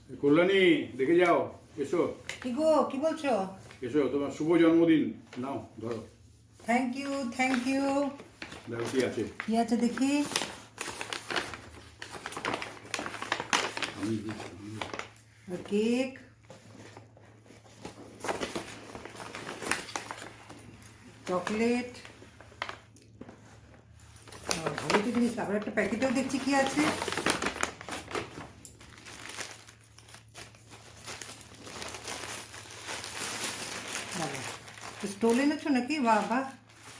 কল্যাণী দেখে যাও, এসো কি গো, কি বলছো? এসো, তোমার শুভ জন্মদিন। নাও ধরো, থ্যাংক ইউ, থ্যাংক ইউ। দেখো কি আছে। কি আছে দেখি? কেক, চকলেট, ভালো তো জিনিস। আবার একটা প্যাকেটেও দেখছি কি আছে। স্টোল এনেছো নাকি? বাবা,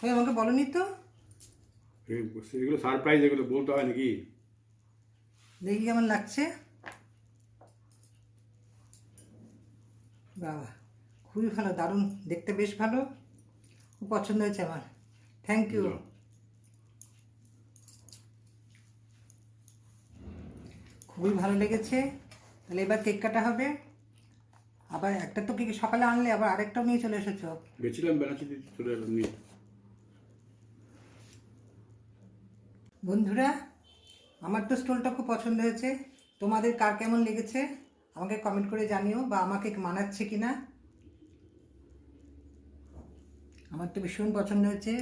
ওই আমাকে বলনি তো। এগুলো সারপ্রাইজ, এগুলো বলতে হয় নাকি? দেখি কেমন লাগছে। বাবা, খুবই ভালো, দারুণ দেখতে, বেশ ভালো, খুব পছন্দ হয়েছে আমার। Thank you. যাও। খুবই ভালো লেগেছে। তাহলে এবার কেক কাটা হবে। আবার একটা তো কেক সকালে আনলে, আবার আরেকটাও নিয়ে চলে এসেছো। গেছিলাম বেনাচিতে, চলে এলাম নিয়ে। বন্ধুরা, আমার তো স্টোলটা খুব পছন্দ হয়েছে। তোমাদের কার কেমন লেগেছে আমাকে কমেন্ট করে জানিও, বা আমাকে মানাচ্ছে কিনা। আমার তো ভীষণ পছন্দ হয়েছে।